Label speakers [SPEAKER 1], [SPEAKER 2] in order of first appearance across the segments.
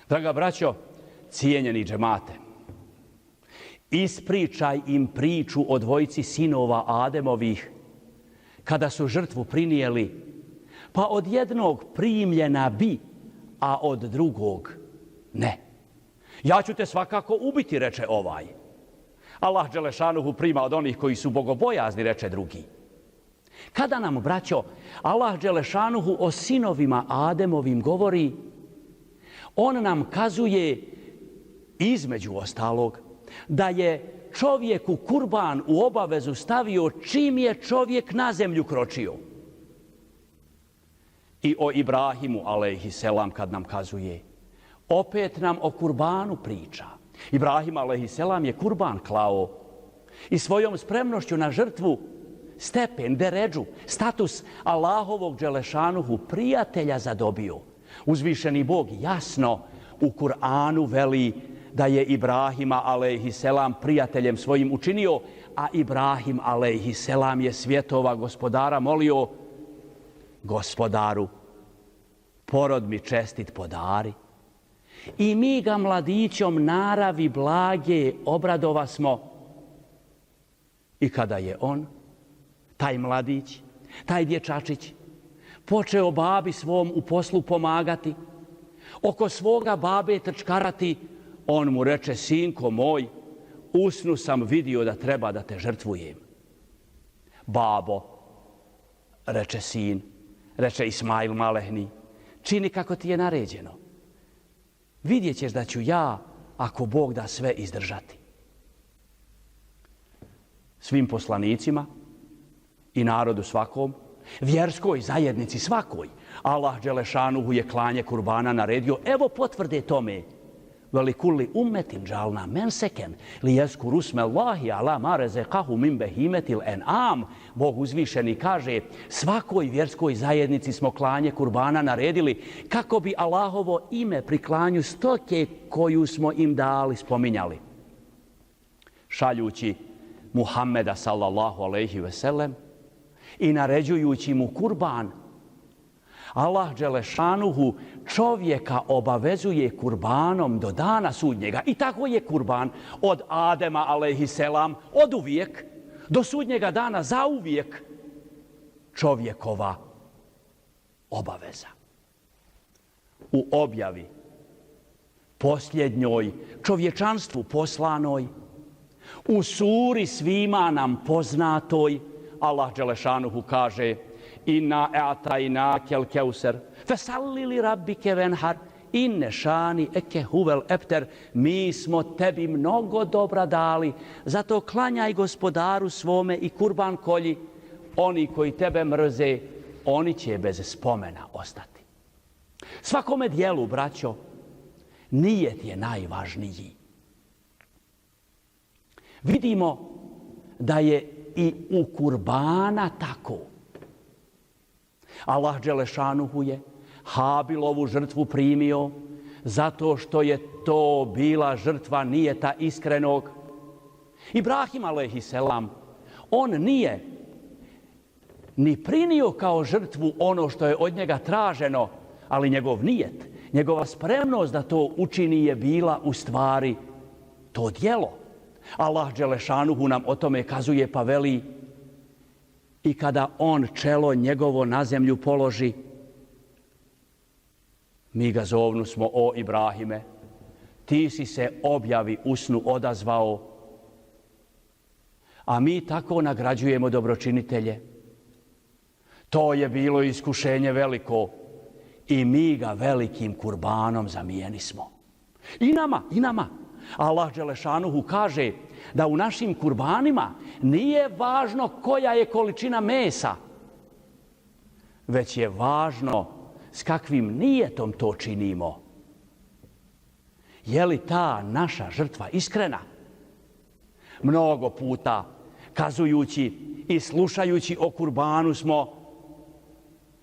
[SPEAKER 1] Draga braćo, cijenjeni džemate, ispričaj im priču o dvojici sinova Ademovih kada su žrtvu prinijeli, pa od jednog primljena bi, a od drugog ne. Ja ću te svakako ubiti, reče ovaj. Allah dželešanuhu prima od onih koji su bogobojazni, reče drugi. Kada nam, braćo, Allah dželešanuhu o sinovima Ademovim govori, on nam kazuje između ostalog da je čovjeku kurban u obavezu stavio čim je čovjek na zemlju kročio. I o Ibrahimu, alejhiselam, kad nam kazuje, opet nam o kurbanu priča. Ibrahim, alejhiselam, je kurban klao i svojom spremnošću na žrtvu stepen, deredžu, status Allahovog dželešanuhu prijatelja zadobio. Uzvišeni Bog jasno u Kur'anu veli da je Ibrahima, alejhiselam, prijateljem svojim učinio, a Ibrahim, alejhiselam, je svjetova gospodara molio: Gospodaru, porod mi čestit podari. I mi ga mladićom naravi blage obradova smo. I kada je on, taj mladić, taj dječačić, počeo babi svom u poslu pomagati, oko svoga babe trčkarati, on mu reče: sinko moj, u snu sam vidio da treba da te žrtvujem. Babo, reče sin, reče Ismail malehni, čini kako ti je naređeno. Vidjet ćeš da ću ja, ako Bog da, sve izdržati. Svim poslanicima i narodu svakom, vjerskoj zajednici svakoj, Allah dželešanuhu je klanje kurbana naredio. Evo potvrde tome. Velikulli ummetin džalna menseken li jeskuru smellahi ala ma rezekahu min behimetil en'am. Bog uzvišeni kaže, svakoj vjerskoj zajednici smo klanje kurbana naredili kako bi Allahovo ime pri klanju stoke koju smo im dali spominjali. Šaljući Muhammeda sallallahu alejhi ve sellem i naređujući mu kurban, Allah dželešanuhu čovjeka obavezuje kurbanom do dana sudnjega. I tako je kurban od Adema, alejhiselam, od uvijek do sudnjega dana zauvijek čovjekova obaveza. U objavi posljednjoj, čovječanstvu poslanoj, u suri svima nam poznatoj, Allah dželešanuhu kaže: Inna e'tajnakel keuser, fesalli li rabbike venhar, inne šani eke huvel epter. Mi smo tebi mnogo dobra dali, zato klanjaj gospodaru svome i kurban kolji. Oni koji tebe mrze, oni će bez spomena ostati. Svakome dijelu, braćo, nijet je najvažniji. Vidimo da je i u kurbana tako. Allah dželešanuhu je Habilovu žrtvu primio zato što je to bila žrtva nijeta iskrenog. Ibrahim alejhiselam, on nije ni prinio kao žrtvu ono što je od njega traženo, ali njegov nijet, njegova spremnost da to učini je bila u stvari to djelo. Allah dželešanuhu nam o tome kazuje pa veli: i kada on čelo njegovo na zemlju položi, mi ga zovnu smo: o Ibrahime, ti si se objavi u snu odazvao, a mi tako nagrađujemo dobročinitelje. To je bilo iskušenje veliko i mi ga velikim kurbanom zamijenismo. I nama. Allah dželešanuhu kaže da u našim kurbanima nije važno koja je količina mesa, već je važno s kakvim nijetom to činimo. Je li ta naša žrtva iskrena? Mnogo puta, kazujući i slušajući o kurbanu, smo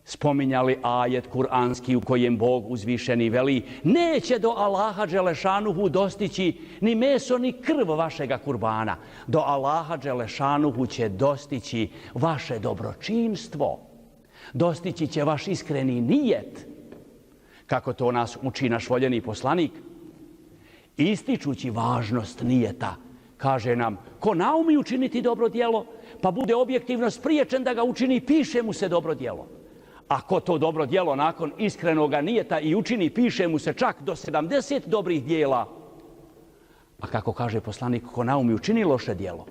[SPEAKER 1] spominjali ajet kuranski u kojem Bog uzvišeni veli: neće do Allaha dželešanuhu dostići ni meso ni krv vašega kurbana. Do Allaha dželešanuhu će dostići vaše dobročinstvo. Dostići će vaš iskreni nijet. kako to nas uči naš voljeni poslanik, ističući važnost nijeta, kaže nam, ko naumi učiniti dobro djelo, pa bude objektivno spriječen da ga učini, piše mu se dobro djelo. A ko to dobro djelo nakon iskrenoga nijeta i učini, piše mu se čak do 70 dobrih djela. A kako kaže poslanik, ko naumi učini loše djelo,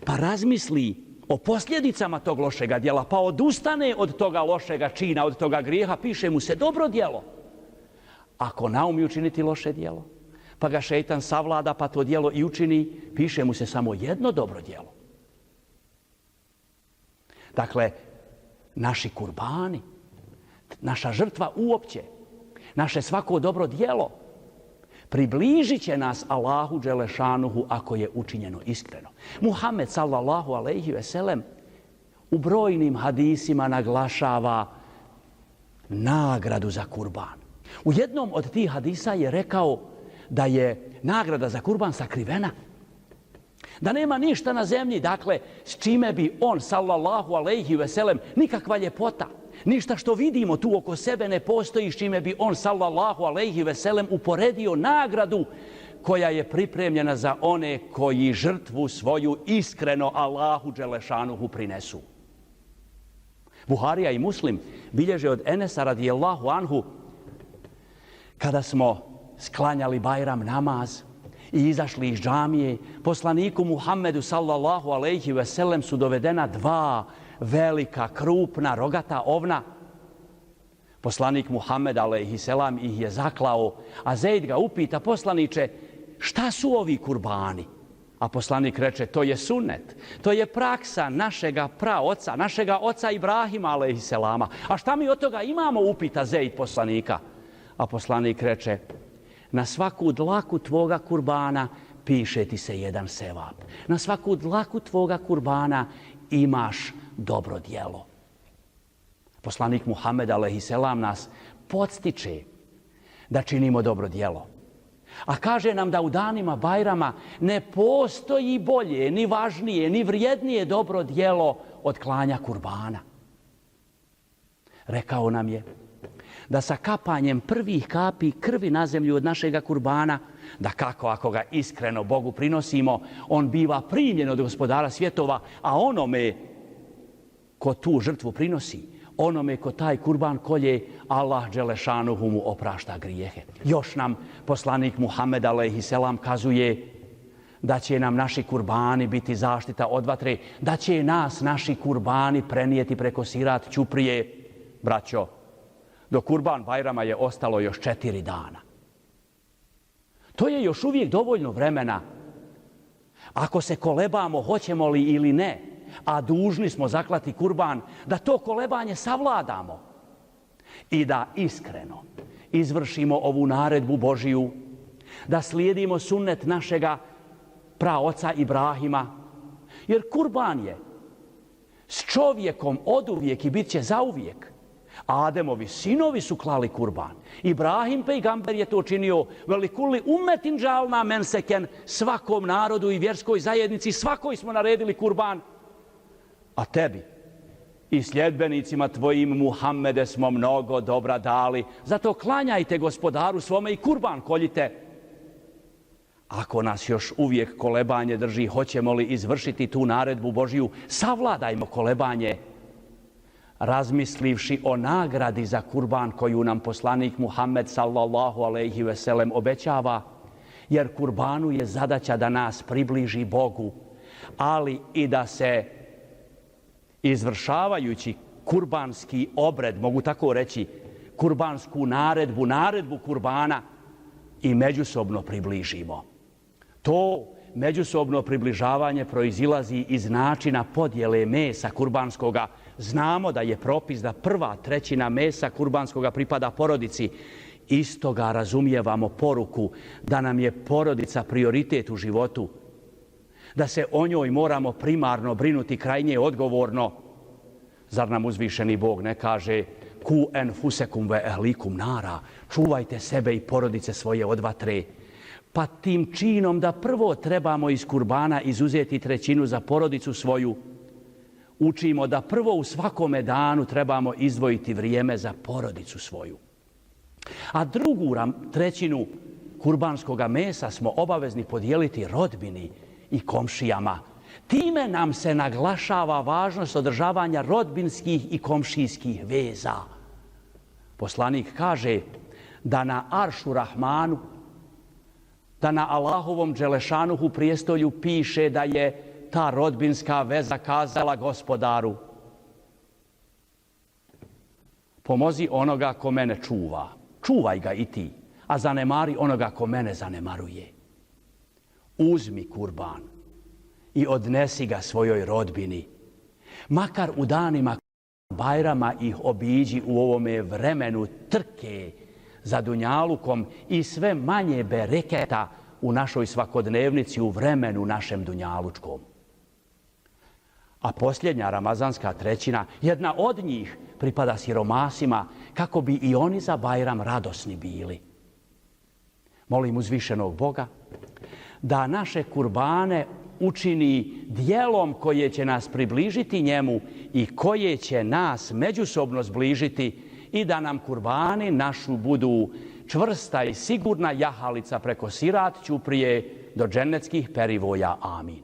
[SPEAKER 1] pa razmisli o posljedicama tog lošega djela, pa odustane od toga lošega čina, od toga grijeha, piše mu se dobro djelo. Ako naumi učiniti loše djelo, pa ga šejtan savlada, pa to djelo i učini, piše mu se samo jedno dobro djelo. Dakle, naši kurbani, naša žrtva uopće, naše svako dobro djelo, približit će nas Allahu Đelešanuhu ako je učinjeno iskreno. Muhammed sallallahu alejhi ve sellem u brojnim hadisima naglašava nagradu za kurban. U jednom od tih hadisa je rekao da je nagrada za kurban sakrivena. Da nema ništa na zemlji, dakle, s čime bi on, sallallahu alejhi ve sellem, nikakva ljepota, ništa što vidimo tu oko sebe ne postoji s čime bi on, sallallahu alejhi ve sellem, uporedio nagradu koja je pripremljena za one koji žrtvu svoju iskreno Allahu Đelešanuhu prinesu. Buharija i Muslim bilježe od Enesa radijallahu anhu, kada smo sklanjali Bajram namaz i izašli iz džamije, poslaniku Muhammedu sallallahu alejhi ve sellem su dovedena dva velika, krupna, rogata ovna. Poslanik Muhammed alejhi selam ih je zaklao, a Zejd ga upita, poslaniče, šta su ovi kurbani? A poslanik reče, to je sunnet, to je praksa našega praoca, našega oca Ibrahima alejhi selama. A šta mi od toga imamo, upita Zejd poslanika. A poslanik reče, na svaku dlaku tvoga kurbana piše ti se jedan sevap. Na svaku dlaku tvoga kurbana imaš dobro djelo. Poslanik Muhammed alejhi selam nas podstiče da činimo dobro djelo. A kaže nam da u danima Bajrama ne postoji bolje, ni važnije, ni vrijednije dobro djelo od klanja kurbana. Rekao nam je da sa kapanjem prvih kapi krvi na zemlju od našega kurbana, da kako ako ga iskreno Bogu prinosimo, on biva primljen od Gospodara svjetova, a onome ko tu žrtvu prinosi, onome ko taj kurban kolje, Allah Đelešanuhu mu oprašta grijehe. Još nam poslanik Muhammed alejhi selam kazuje da će nam naši kurbani biti zaštita od vatre, da će nas naši kurbani prenijeti preko sirat ćuprije. Braćo, do kurban Bajrama je ostalo još 4 dana. To je još uvijek dovoljno vremena. Ako se kolebamo hoćemo li ili ne, a dužni smo zaklati kurban, da to kolebanje savladamo i da iskreno izvršimo ovu naredbu Božiju, da slijedimo sunnet našega praoca Ibrahima, jer kurban je s čovjekom oduvijek i bit će zauvijek. Ademovi sinovi su klali kurban. Ibrahim pejgamber je to činio, velikuli umetin džalna menseken, svakom narodu i vjerskoj zajednici, svakoj smo naredili kurban. A tebi i sljedbenicima tvojim, Muhammede, smo mnogo dobra dali. Zato klanjajte Gospodaru svome i kurban koljite. Ako nas još uvijek kolebanje drži, hoćemo li izvršiti tu naredbu Božiju, savladajmo kolebanje, razmislivši o nagradi za kurban koju nam poslanik Muhammed sallallahu alejhi ve sellem obećava, jer kurbanu je zadaća da nas približi Bogu, ali i da se izvršavajući kurbanski obred, mogu tako reći, kurbansku naredbu kurbana, i međusobno približimo. To međusobno približavanje proizilazi iz načina podjele mesa kurbanskoga. Znamo da je propis da 1/3 mesa kurbanskoga pripada porodici. Istoga razumijevamo poruku da nam je porodica prioritet u životu, da se o njoj moramo primarno brinuti, krajnje odgovorno. Zar nam uzvišeni Bog ne kaže ku enfusekum ve ehlikum nara, čuvajte sebe i porodice svoje od vatre. Pa tim činom da prvo trebamo iz kurbana izuzeti 1/3 za porodicu svoju, učimo da prvo u svakome danu trebamo izdvojiti vrijeme za porodicu svoju. A drugu trećinu kurbanskoga mesa smo obavezni podijeliti rodbini i komšijama. Time nam se naglašava važnost održavanja rodbinskih i komšijskih veza. Poslanik kaže da na Aršu Rahmanu, da na Allahovom Đelešanuhu prijestolju piše da je ta rodbinska veza kazala Gospodaru: pomozi onoga ko mene čuva, čuvaj ga i ti, a zanemari onoga ko mene zanemaruje. Uzmi kurban i odnesi ga svojoj rodbini. Makar u danima Bajrama ih obiđi u ovome vremenu trke za dunjalukom i sve manje bereketa u našoj svakodnevnici, u vremenu našem dunjalučkom. A posljednja ramazanska trećina, jedna od njih pripada siromasima, kako bi i oni za Bajram radosni bili. Molim uzvišenog Boga da naše kurbane učini dijelom koje će nas približiti njemu i koje će nas međusobno zbližiti i da nam kurbani našu budu čvrsta i sigurna jahalica preko sirat ćuprije do dženneckih perivoja. Amin.